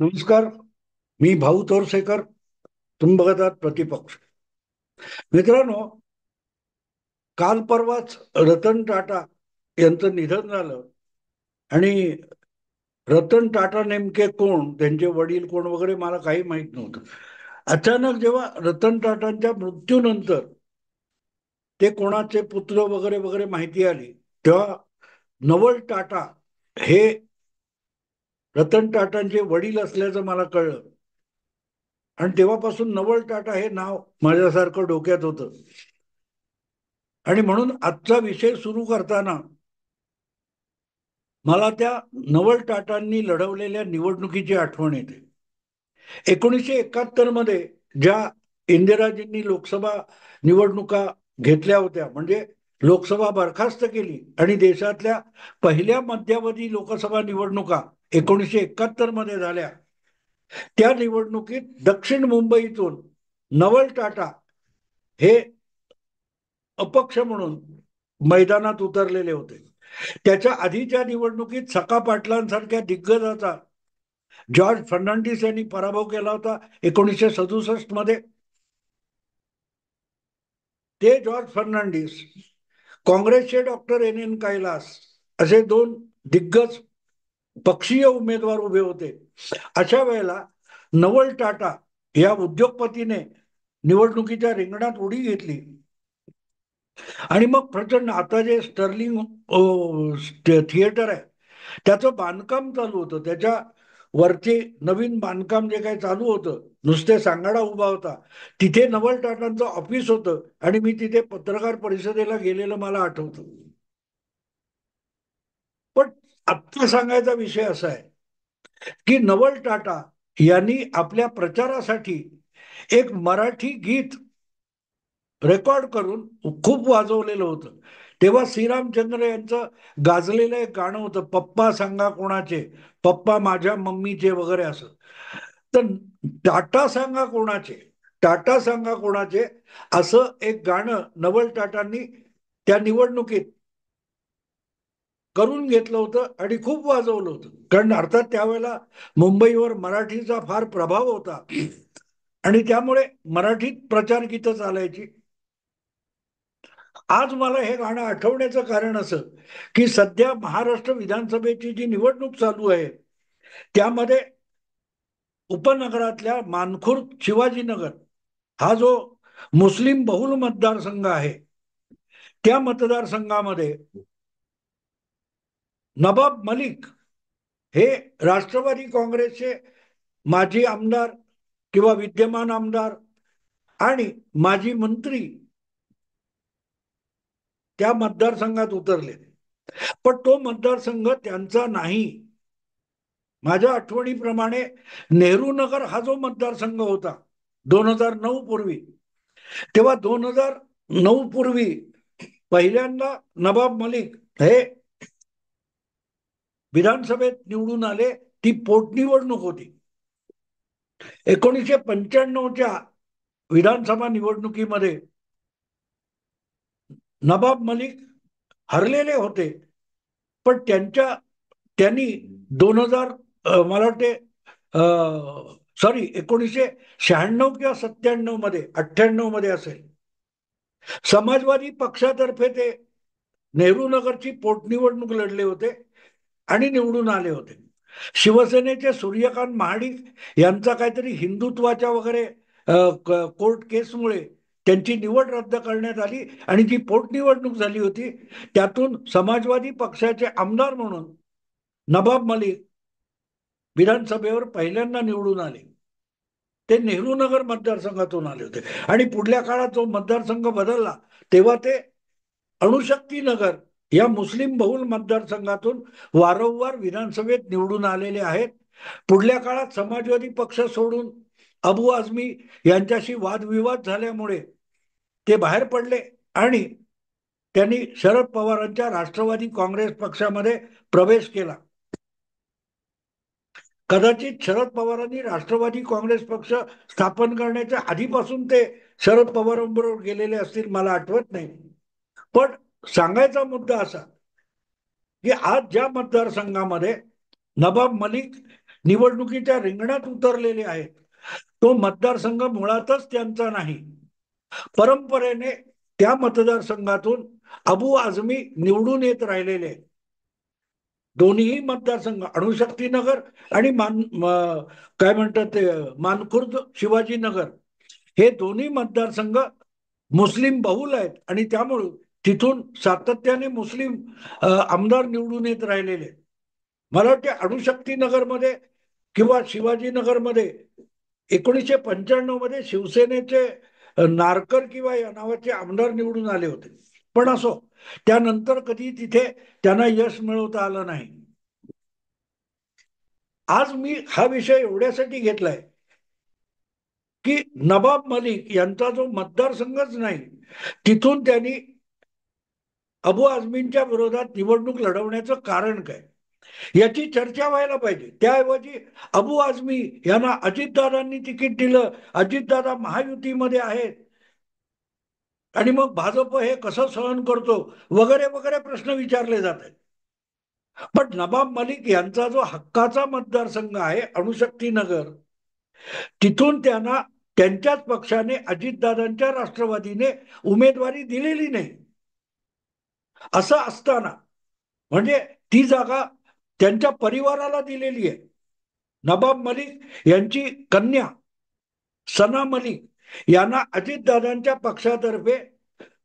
नमस्कार. मी भाऊ तोरसेकर. तुम्ही बघत आहात प्रतिपक्ष. मित्रांनो, काल परवाच रतन टाटा यांचं निधन झालं. आणि रतन टाटा नेमके कोण, त्यांचे वडील कोण वगैरे मला काही माहित नव्हतं. अचानक जेव्हा रतन टाटांच्या मृत्यूनंतर ते कोणाचे पुत्र वगैरे वगैरे माहिती आली, तेव्हा नवल टाटा हे रतन टाटांचे वडील असल्याचं मला कळलं. आणि तेव्हापासून नवल टाटा हे नाव माझ्यासारखं डोक्यात होतं. आणि म्हणून आजचा विषय सुरू करताना मला त्या नवल टाटांनी लढवलेल्या निवडणुकीची आठवण येते. 1971 मध्ये ज्या इंदिराजींनी लोकसभा निवडणुका घेतल्या होत्या, म्हणजे लोकसभा बरखास्त केली आणि देशातल्या पहिल्या मध्यावधी लोकसभा निवडणुका 1971 मध्ये झाल्या. त्या निवडणुकीत दक्षिण मुंबईतून नवल टाटा हे अपक्ष म्हणून मैदानात उतरलेले होते. त्याच्या आधीच्या निवडणुकीत सखा पाटलांसारख्या दिग्गजाचा जॉर्ज फर्नांडिस यांनी पराभव केला होता 1967 मध्ये. ते जॉर्ज फर्नांडिस, काँग्रेसचे डॉक्टर एन एन कैलास असे दोन दिग्गज पक्षीय उमेदवार उभे होते. अशा वेळेला नवल टाटा या उद्योगपतीने निवडणुकीच्या रिंगणात उडी घेतली. आणि मग प्रचंड, आता जे स्टर्लिंग थिएटर आहे त्याचं बांधकाम चालू होतं. त्याच्या वरचे नवीन बांधकाम जे काही चालू होतं, नुसते सांगाडा उभा होता, तिथे नवल टाटांचं ऑफिस होतं. आणि मी तिथे पत्रकार परिषदेला गेलेलं मला आठवतं. पण आत्ता सांगायचा विषय असा आहे की नवल टाटा यांनी आपल्या प्रचारासाठी एक मराठी गीत रेकॉर्ड करून खूप वाजवलेलं होतं. तेव्हा श्रीरामचंद्र यांचं गाजलेलं एक गाणं होतं, पप्पा सांगा कोणाचे, पप्पा माझ्या मम्मीचे वगैरे असं. तर टाटा सांगा कोणाचे, टाटा सांगा कोणाचे असं एक गाणं नवल टाटांनी त्या निवडणुकीत करून घेतलं होतं आणि खूप वाजवलं होतं. कारण अर्थात त्यावेळेला मुंबईवर मराठीचा फार प्रभाव होता आणि त्यामुळे मराठीत प्रचार गीतं चालायची. आज मला हे गाणं आठवण्याचं कारण असं की सध्या महाराष्ट्र विधानसभेची जी निवडणूक चालू आहे त्यामध्ये उपनगरातल्या मानखुर्द शिवाजीनगर हा जो मुस्लिम बहुल मतदारसंघ आहे, त्या मतदारसंघामध्ये नवाब मलिक हे राष्ट्रवादी काँग्रेसचे माजी आमदार किंवा विद्यमान आमदार आणि माजी मंत्री त्या मतदारसंघात उतरले. पण तो मतदारसंघ त्यांचा नाही. माझ्या आठवणीप्रमाणे नेहरू नगर हा जो मतदारसंघ होता 2009 पूर्वी, तेव्हा 2009 पूर्वी पहिल्यांदा नवाब मलिक हे विधानसभेत निवडून आले. ती पोटनिवडणूक होती. 1995च्या विधानसभा निवडणुकीमध्ये नवाब मलिक हरलेले होते. पण त्यांनी 2000 मला वाटते, सॉरी, 1996 किंवा 97 मध्ये, 98 मध्ये असेल, समाजवादी पक्षातर्फे ते नेहरू नगरची पोटनिवडणूक लढले होते आणि निवडून आले होते. शिवसेनेचे सूर्यकांत महाडिक यांचा काहीतरी हिंदुत्वाच्या वगैरे कोर्ट केसमुळे त्यांची निवड रद्द करण्यात आली आणि जी पोटनिवडणूक झाली होती त्यातून समाजवादी पक्षाचे आमदार म्हणून नवाब मलिक विधानसभेवर पहिल्यांदा निवडून आले. ते नेहरू नगर मतदारसंघातून आले होते. आणि पुढल्या काळात जो मतदारसंघ बदलला तेव्हा ते अणुशक्ती नगर या मुस्लिम बहुल मतदारसंघातून वारंवार विधानसभेत निवडून आलेले आहेत. पुढल्या काळात समाजवादी पक्ष सोडून अबू आझमी यांच्याशी वादविवाद झाल्यामुळे ते बाहेर पडले आणि त्यांनी शरद पवारांच्या राष्ट्रवादी काँग्रेस पक्षामध्ये प्रवेश केला. कदाचित शरद पवारांनी राष्ट्रवादी काँग्रेस पक्ष स्थापन करण्याच्या आधीपासून ते शरद पवारांबरोबर गेलेले असतील, मला आठवत नाही. पण सांगायचा मुद्दा असा की आज ज्या मतदारसंघामध्ये नवाब मलिक निवडणुकीच्या रिंगणात उतरलेले आहेत. तो मतदारसंघ मुळातच त्यांचा नाही. परंपरेने त्या मतदारसंघातून अबू आझमी निवडून येत राहिलेले. दोन्हीही मतदारसंघ अणुशक्तीनगर आणि काय म्हणतात ते मानखुर्द शिवाजीनगर, हे दोन्ही मतदारसंघ मुस्लिम बहुल आहेत आणि त्यामुळे तिथून सातत्याने मुस्लिम आमदार निवडून येत राहिलेले. मला वाटते अणुशक्तीनगरमध्ये किंवा शिवाजीनगरमध्ये 1995 मध्ये शिवसेनेचे नारकर किंवा या नावाचे आमदार निवडून आले होते. पण असो, त्यानंतर कधी तिथे त्यांना यश मिळवता आलं नाही. आज मी हा विषय एवढ्यासाठी घेतलाय की नवाब मलिक यांचा जो मतदारसंघच नाही, तिथून त्यांनी अबू आझमींच्या विरोधात निवडणूक लढवण्याचं कारण काय, याची चर्चा व्हायला पाहिजे. त्याऐवजी अबू आझमी यांना अजितदादांनी तिकीट दिलं, अजितदादा महायुतीमध्ये आहेत आणि मग भाजप हे कसं सहन करतो वगैरे वगैरे प्रश्न विचारले जात आहेत. पण नवाब मलिक यांचा जो हक्काचा मतदारसंघ आहे अणुशक्तीनगर, तिथून त्यांना त्यांच्याच पक्षाने अजितदादांच्या राष्ट्रवादीने उमेदवारी दिलेली नाही. असं असताना म्हणजे ती जागा त्यांच्या परिवाराला दिलेली आहे. नवाब मलिक यांची कन्या सना मलिक यांना अजितदादांच्या पक्षातर्फे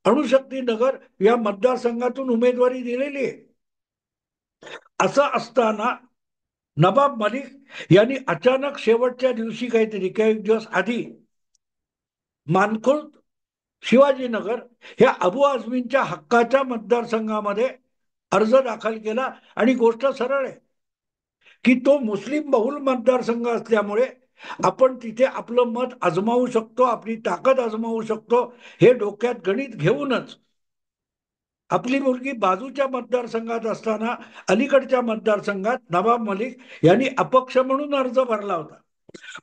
अणुशक्तीनगर या मतदारसंघातून उमेदवारी दिलेली आहे. असं असताना नवाब मलिक यांनी अचानक शेवटच्या दिवशी काहीतरी काही दिवस आधी मानखुर्द शिवाजीनगर ह्या अबू आझमींच्या हक्काच्या मतदारसंघामध्ये अर्ज दाखल केला. आणि गोष्ट सरळ आहे की तो मुस्लिम बहुल मतदारसंघ असल्यामुळे आपण तिथे आपलं मत आजमावू शकतो, आपली ताकद आजमावू शकतो. हे डोक्यात गणित घेऊनच आपली मुलगी बाजूच्या मतदारसंघात असताना अलीकडच्या मतदारसंघात नवाब मलिक यांनी अपक्ष म्हणून अर्ज भरला होता.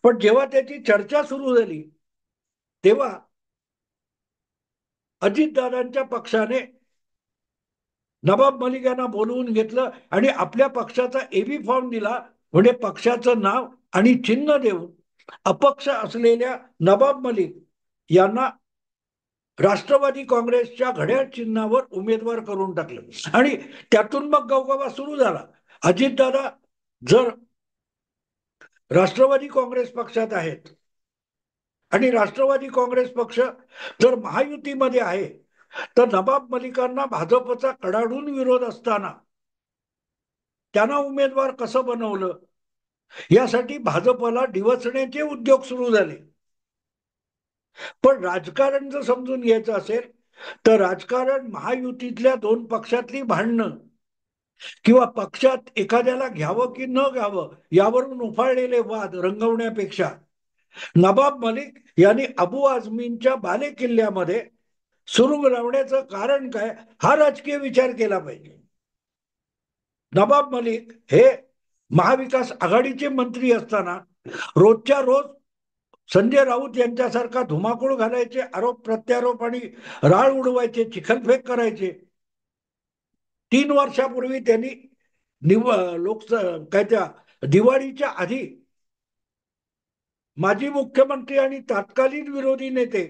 पण जेव्हा त्याची चर्चा सुरू झाली तेव्हा अजितदादांच्या पक्षाने नवाब मलिक यांना बोलवून घेतलं आणि आपल्या पक्षाचा एबी फॉर्म दिला. म्हणजे पक्षाचं नाव आणि चिन्ह देऊन अपक्ष असलेल्या नवाब मलिक यांना राष्ट्रवादी काँग्रेसच्या घड्याळ चिन्हावर उमेदवार करून टाकलं. आणि त्यातून मग गवगवा सुरू झाला. अजितदादा जर राष्ट्रवादी काँग्रेस पक्षात आहेत आणि राष्ट्रवादी काँग्रेस पक्ष जर महायुतीमध्ये आहे, तर नवाब मलिकांना भाजपचा कडाडून विरोध असताना त्यांना उमेदवार कसं बनवलं, यासाठी भाजपला डिवचण्याचे उद्योग सुरू झाले. पण राजकारण जर समजून घ्यायचं असेल तर राजकारण महायुतीतल्या दोन पक्षातली भांडणं किंवा पक्षात एखाद्याला घ्यावं की न घ्यावं यावरून उफाळलेले वाद रंगवण्यापेक्षा नवाब मलिक यांनी अबू आझमींच्या बाले किल्ल्यामध्ये सुरू लावण्याचं कारण काय, हा राजकीय विचार केला पाहिजे. नवाब मलिक हे महाविकास आघाडीचे मंत्री असताना रोजच्या रोज संजय राऊत यांच्यासारखा धुमाकूळ घालायचे, आरोप प्रत्यारोप आणि राळ उडवायचे, चिखलफेक करायचे. 3 वर्षापूर्वी त्यांनी काय त्या दिवाळीच्या आधी माजी मुख्यमंत्री आणि तत्कालीन विरोधी नेते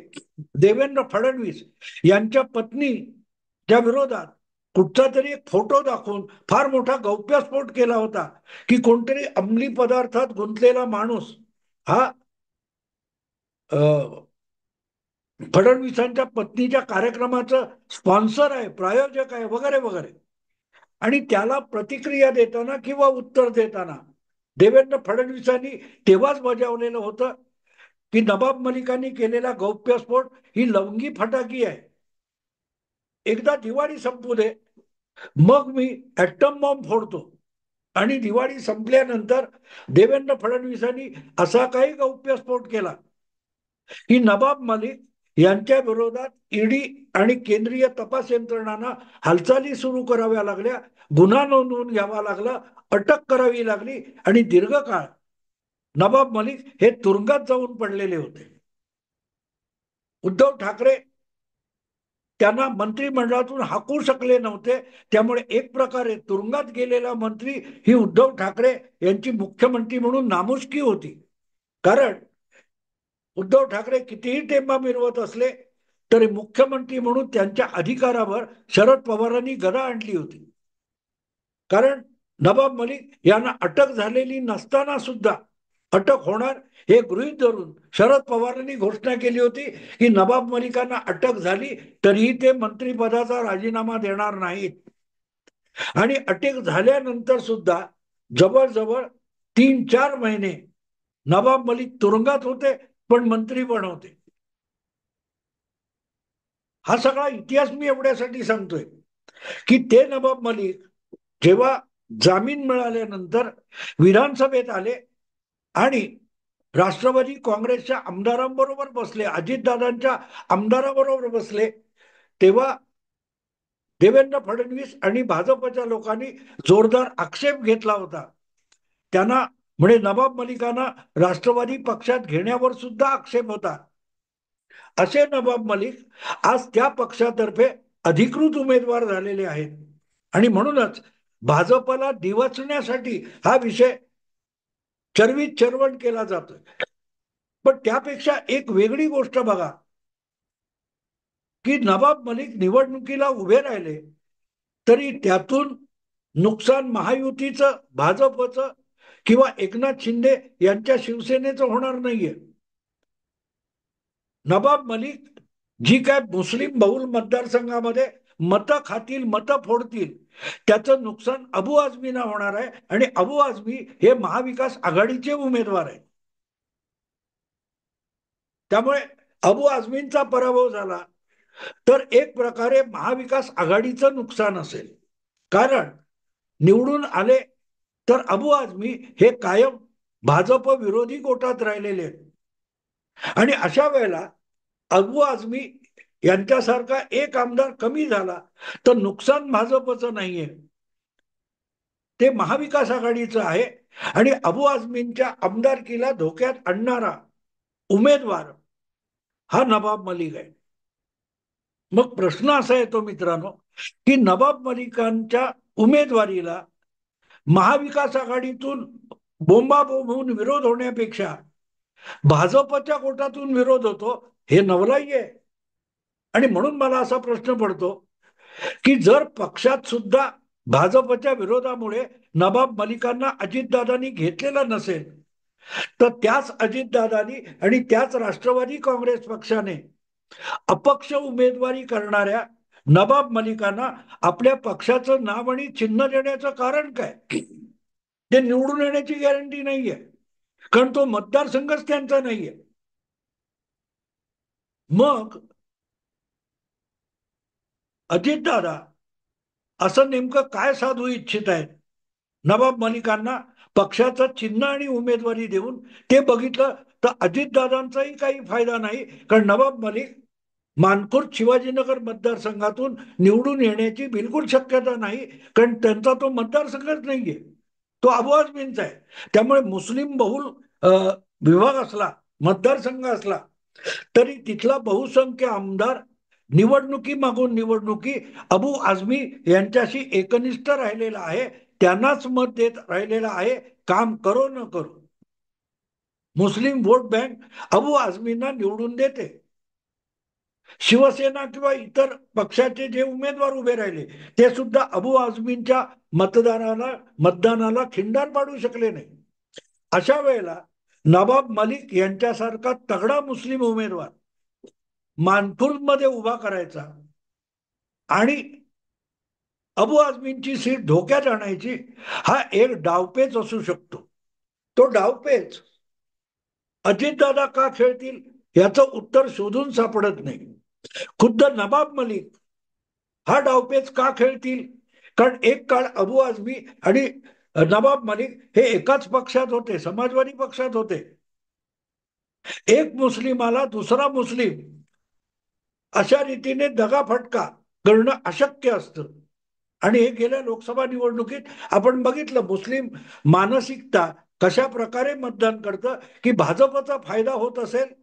देवेंद्र फडणवीस यांच्या पत्नीच्या विरोधात कुठचा तरी एक फोटो दाखवून फार मोठा गौप्यस्फोट केला होता की कोणतरी अंमली पदार्थात गुंतलेला माणूस हा फडणवीसांच्या पत्नीच्या कार्यक्रमाचं स्पॉन्सर आहे, प्रायोजक आहे वगैरे वगैरे. आणि त्याला प्रतिक्रिया देताना किंवा उत्तर देताना देवेंद्र फडणवीसांनी तेव्हाच बजावलेलं होतं की नवाब मलिकांनी केलेला गौप्यस्फोट ही लवंगी फटाकी आहे. एकदा दिवाळी संपू दे, मग मी ऍटम बॉम्ब फोडतो. आणि दिवाळी संपल्यानंतर देवेंद्र फडणवीसांनी असा काही गौप्यस्फोट केला की नवाब मलिक यांच्या विरोधात ईडी आणि केंद्रीय तपास यंत्रणांना हालचाली सुरू कराव्या लागल्या, गुन्हा नोंदवून घ्यावा लागला, अटक करावी लागली आणि दीर्घकाळ नवाब मलिक हे तुरुंगात जाऊन पडलेले होते. उद्धव ठाकरे त्यांना मंत्रिमंडळातून हाकू शकले नव्हते. त्यामुळे एक प्रकारे तुरुंगात गेलेला मंत्री ही उद्धव ठाकरे यांची मुख्यमंत्री म्हणून नामुष्की होती. कारण उद्धव ठाकरे कितीही टेंबा मिरवत असले तरी मुख्यमंत्री म्हणून त्यांच्या अधिकारावर शरद पवारांनी गदा आणली होती. कारण नवाब मलिक यांना अटक झालेली नसताना सुद्धा अटक होणार हे गृहीत धरून शरद पवारांनी घोषणा केली होती की नवाब मलिकांना अटक झाली तरीही ते मंत्रिपदाचा राजीनामा देणार नाहीत. आणि अटक झाल्यानंतर सुद्धा जवळजवळ 3-4 महिने नवाब मलिक तुरुंगात होते पण मंत्री पण होते. हा सगळा इतिहास मी एवढ्यासाठी सांगतोय की ते नवाब मलिक जेव्हा जामीन मिळाल्यानंतर विधानसभेत आले आणि राष्ट्रवादी काँग्रेसच्या आमदारांबरोबर बसले, अजितदादांच्या आमदाराबरोबर बसले, तेव्हा देवेंद्र फडणवीस आणि भाजपच्या लोकांनी जोरदार आक्षेप घेतला होता. त्यांना म्हणजे नवाब मलिकांना राष्ट्रवादी पक्षात घेण्यावर सुद्धा आक्षेप होता. असे नवाब मलिक आज त्या पक्षातर्फे अधिकृत उमेदवार झालेले आहेत आणि म्हणूनच भाजपला डिवचण्यासाठी हा विषय चर्वित चर्वण केला जातोय. पण त्यापेक्षा एक वेगळी गोष्ट बघा की नवाब मलिक निवडणुकीला उभे राहिले तरी त्यातून नुकसान महायुतीचं, भाजपचं किंवा एकनाथ शिंदे यांच्या शिवसेनेचं होणार नाहीये. नवाब मलिक जी काय मुस्लिम बहुल मतदारसंघामध्ये मतं खातील, मतं फोडतील, त्याचं नुकसान अबू आझमीना होणार आहे आणि अबू आझमी हे महाविकास आघाडीचे उमेदवार आहेत. त्यामुळे अबू आझमींचा पराभव झाला तर एक प्रकारे महाविकास आघाडीचं नुकसान असेल. कारण निवडून आले तर अबू आझमी हे कायम भाजप विरोधी गोटात राहिलेले आहेत आणि अशा वेळेला अबू आझमी यांच्यासारखा एक आमदार कमी झाला तर नुकसान भाजपचं नाहीये, ते महाविकास आघाडीचं आहे. आणि अबू आझमींच्या आमदारकीला धोक्यात आणणारा उमेदवार हा नवाब मलिक आहे. मग प्रश्न असा येतो मित्रांनो की नवाब मलिकांच्या उमेदवारीला महाविकास आघाडीतून बोंबाबोंब होऊन विरोध होण्यापेक्षा भाजपच्या गोटातून विरोध होतो, हे नवलाई आहे. आणि म्हणून मला असा प्रश्न पडतो की जर पक्षात सुद्धा भाजपच्या विरोधामुळे नवाब मलिकांना अजितदादांनी घेतलेला नसेल तर त्याच अजितदादांनी आणि त्याच राष्ट्रवादी काँग्रेस पक्षाने अपक्ष उमेदवारी करणाऱ्या नवाब मलिकांना आपल्या पक्षाचं नाव आणि चिन्ह देण्याचं कारण काय? ते निवडून येण्याची गॅरंटी नाहीये कारण तो मतदारसंघच त्यांचा नाहीये. मग अजितदादा असं नेमकं काय साधू इच्छित आहेत? नवाब मलिकांना पक्षाचं चिन्ह आणि उमेदवारी देऊन ते बघितलं तर अजितदादांचाही काही फायदा नाही. कारण नवाब मलिक मानखुर्द शिवाजीनगर मतदारसंघातून निवडून येण्याची बिलकुल शक्यता नाही कारण त्यांचा तो मतदारसंघच नाहीये, तो अबू आझमींचा आहे. त्यामुळे मुस्लिम बहुल विभाग असला, मतदारसंघ असला तरी तिथला बहुसंख्य आमदार निवडणुकी मागून निवडणुकी अबू आझमी यांच्याशी एकनिष्ठ राहिलेला आहे, त्यांनाच मत देत राहिलेला आहे, काम करो न करो. मुस्लिम वोट बँक अबू आझमींना निवडून देते. शिवसेना किंवा इतर पक्षाचे जे उमेदवार उभे राहिले ते सुद्धा अबू आझमींच्या मतदानाला खिंडार पाडू शकले नाही. अशा वेळेला नवाब मलिक यांच्यासारखा तगडा मुस्लिम उमेदवार मानखुर्दमध्ये उभा करायचा आणि अबू आझमींची सीट धोक्यात आणायची, हा एक डावपेच असू शकतो. तो डावपेच अजितदादा का खेळतील याचं उत्तर शोधून सापडत नाही. खुद्द नवाब मलिक हा डावपेच का खेळतील? कारण एक काळ अबू आझमी आणि नवाब मलिक हे एकाच पक्षात होते, समाजवादी पक्षात होते. एक मुस्लिमाला दुसरा मुस्लिम अशा रीतीने दगाफटका करणं अशक्य असतं. आणि हे गेल्या लोकसभा निवडणुकीत आपण बघितलं मुस्लिम मानसिकता कशा प्रकारे मतदान करतं की भाजपचा फायदा होत असेल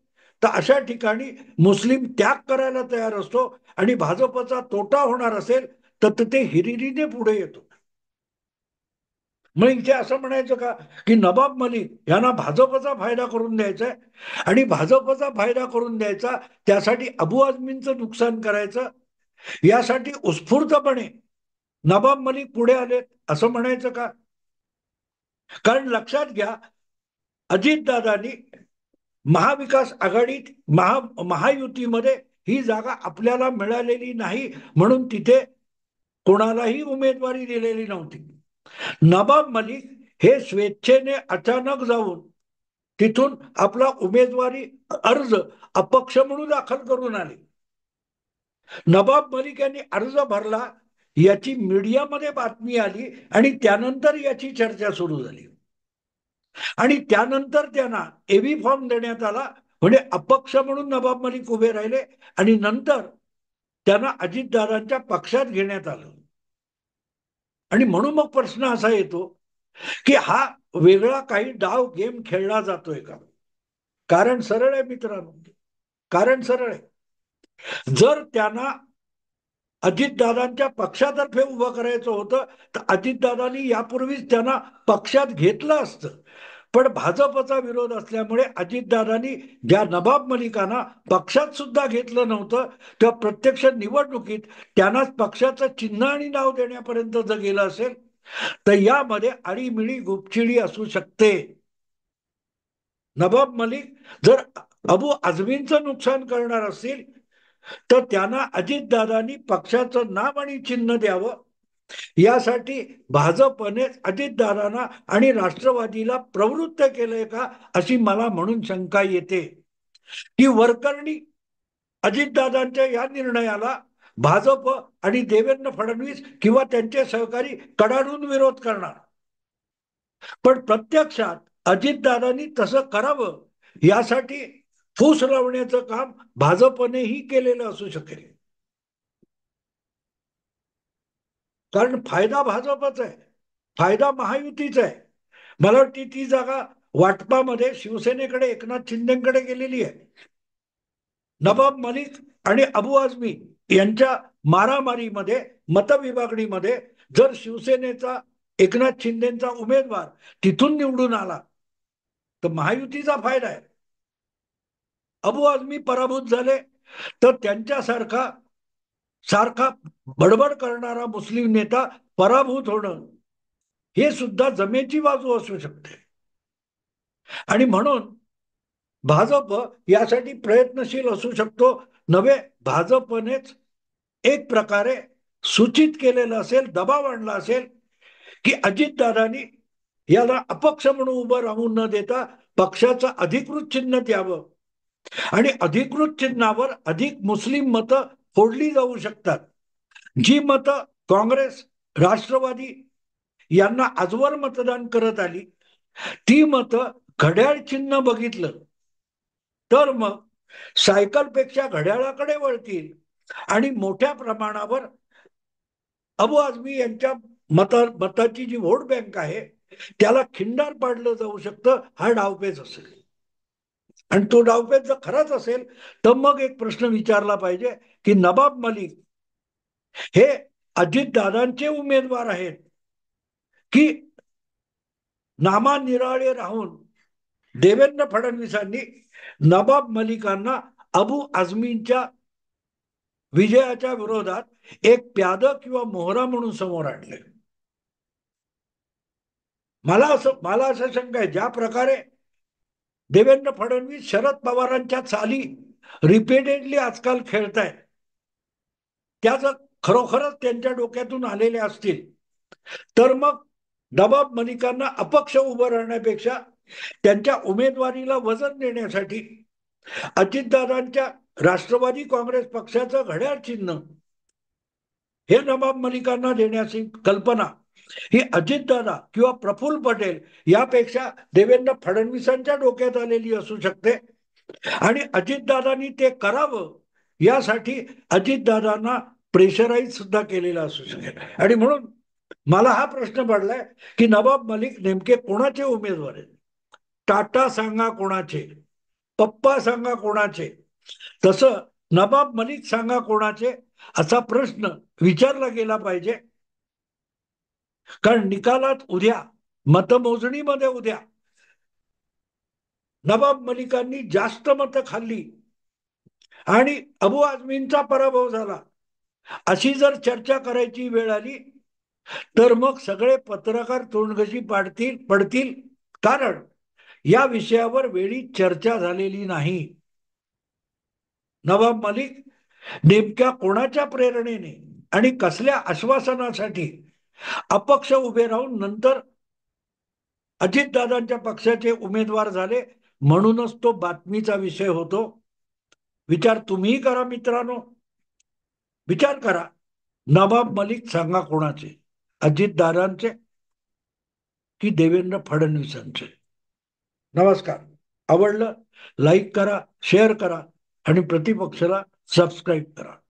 तर अशा ठिकाणी मुस्लिम त्याग करायला तयार असतो आणि भाजपचा तोटा होणार असेल तर ते हिरिरीने पुढे येतो. मग इथे असं म्हणायचं का की नवाब मलिक यांना भाजपचा फायदा करून द्यायचा आहे आणि भाजपचा फायदा करून द्यायचा, त्यासाठी अबू आझमींचं नुकसान करायचं, यासाठी उत्स्फूर्तपणे नवाब मलिक पुढे आले असं म्हणायचं का? कारण लक्षात घ्या, अजितदादांनी महाविकास आघाडीत महायुतीमध्ये ही जागा आपल्याला मिळालेली नाही म्हणून तिथे कोणालाही उमेदवारी दिलेली नव्हती. नवाब मलिक हे स्वेच्छेने अचानक जाऊन तिथून आपला उमेदवारी अर्ज अपक्ष म्हणून दाखल करून आले. नवाब मलिक यांनी अर्ज भरला, याची मीडियामध्ये बातमी आली आणि त्यानंतर याची चर्चा सुरू झाली आणि त्यानंतर त्यांना एव्ही फॉर्म देण्यात आला, म्हणजे अपक्ष म्हणून नवाब मलिक उभे राहिले आणि नंतर त्यांना अजितदादांच्या पक्षात घेण्यात आलं. आणि म्हणून मग प्रश्न असा येतो की हा वेगळा काही डाव गेम खेळला जातोय का? कारण सरळ आहे मित्रांनो, कारण सरळ आहे. जर त्यांना अजितदादांच्या पक्षातर्फे उभं करायचं होतं तर अजितदादांनी यापूर्वीच त्यांना पक्षात घेतलं असतं, पण भाजपचा विरोध असल्यामुळे अजितदादांनी ज्या नवाब मलिकांना पक्षात सुद्धा घेतलं नव्हतं, त्या प्रत्यक्ष निवडणुकीत त्यांनाच पक्षाचं चिन्ह आणि नाव देण्यापर्यंत जर गेलं असेल तर यामध्ये आळीमिळी गुपचिडी असू शकते. नवाब मलिक जर अबू आझमींचं नुकसान करणार असतील तर त्यांना अजितदादांनी पक्षाचं नाव आणि चिन्ह द्यावं, यासाठी भाजपने अजितदादांना आणि राष्ट्रवादीला प्रवृत्त केलंय का अशी मला म्हणून शंका येते. की वरकरणी अजितदादांच्या या निर्णयाला भाजप आणि देवेंद्र फडणवीस किंवा त्यांचे सहकारी कडाडून विरोध करणार, पण प्रत्यक्षात अजितदादांनी तसं करावं यासाठी फूस लावण्याचं काम भाजपनेही केलेलं असू शकेल. कारण फायदा भाजपचा आहे, फायदा महायुतीचा आहे. मला वाटते ती जागा वाटपामध्ये शिवसेनेकडे एकनाथ शिंदेकडे गेलेली आहे. नवाब मलिक आणि अबू आझमी यांच्या मारामारीमध्ये, मतविभागणीमध्ये जर शिवसेनेचा एकनाथ शिंदेचा उमेदवार तिथून निवडून आला तर महायुतीचा फायदा आहे. अबू आझमी पराभूत झाले तर त्यांच्यासारखा सारखा बडबड करणारा मुस्लिम नेता पराभूत होणं हे सुद्धा जमेची बाजू असू शकते. आणि म्हणून भाजप यासाठी प्रयत्नशील असू शकतो. नव्हे, भाजपनेच एक प्रकारे सूचित केलेलं असेल, दबाव आणला असेल की अजितदादांनी याला अपक्ष म्हणून उभं राहून न देता पक्षाचं अधिकृत चिन्ह द्यावं आणि अधिकृत चिन्हावर अधिक मुस्लिम मतं फोडली जाऊ शकतात. जी मतं काँग्रेस, राष्ट्रवादी यांना आजवर मतदान करत आली, ती मतं घड्याळ चिन्ह बघितलं तर मग सायकलपेक्षा घड्याळाकडे वळतील आणि मोठ्या प्रमाणावर अबू आझमी यांच्या मताची जी वोट बँक आहे त्याला खिंडार पाडलं जाऊ शकतं. हा डावपेच असेल आणि तो डावपेच जर खराच असेल तर मग एक प्रश्न विचारला पाहिजे की नवाब मलिक हे अजितदादांचे उमेदवार आहेत की नामानिराळे राहून देवेंद्र फडणवीसांनी नवाब मलिकांना अबू आझमींच्या विजयाच्या विरोधात एक प्याद किंवा मोहरा म्हणून समोर आणले. मला असं शंका आहे, ज्या प्रकारे देवेंद्र फडणवीस शरद पवारांच्या चाली रिपीटेडली आजकाल खेळतायत, त्या जर खरोखरच त्यांच्या डोक्यातून आलेल्या असतील तर मग नवाब मलिकांना अपक्ष उभं राहण्यापेक्षा त्यांच्या उमेदवारीला वजन देण्यासाठी अजितदादांच्या राष्ट्रवादी काँग्रेस पक्षाचं घड्याळ चिन्ह हे नवाब मलिकांना देण्याची कल्पना ही अजितदादा किंवा प्रफुल्ल पटेल यापेक्षा देवेंद्र फडणवीसांच्या डोक्यात आलेली असू शकते आणि अजितदादांनी ते करावं यासाठी अजितदादांना प्रेशराईज सुद्धा केलेलं असू शकेल. आणि म्हणून मला हा प्रश्न पडलाय की नवाब मलिक नेमके कोणाचे उमेदवार आहेत? टाटा सांगा कोणाचे, पप्पा सांगा कोणाचे, तसं नवाब मलिक सांगा कोणाचे असा प्रश्न विचारला गेला पाहिजे. कारण निकालात उद्या, मतमोजणीमध्ये उद्या नवाब मलिकांनी जास्त मतं खाल्ली आणि अबू आझमींचा पराभव झाला, अशी जर चर्चा करायची वेळ आली तर मग सगळे पत्रकार तोंडघशी पडतील. कारण या विषयावर वेळी चर्चा झालेली नाही. नवाब मलिक नेमक्या कोणाच्या प्रेरणेने आणि कसल्या आश्वासनासाठी अपक्ष उभे राहून नंतर अजितदादांच्या पक्षाचे उमेदवार झाले, म्हणूनच तो बातमीचा विषय होतो. विचार तुम्हीही करा मित्रांनो, विचार करा. नवाब मलिक सांगा कोणाचे, अजितदादांचे की देवेंद्र फडणवीसांचे? नमस्कार. आवडलं लाईक करा, शेअर करा आणि प्रतिपक्षाला सबस्क्राईब करा.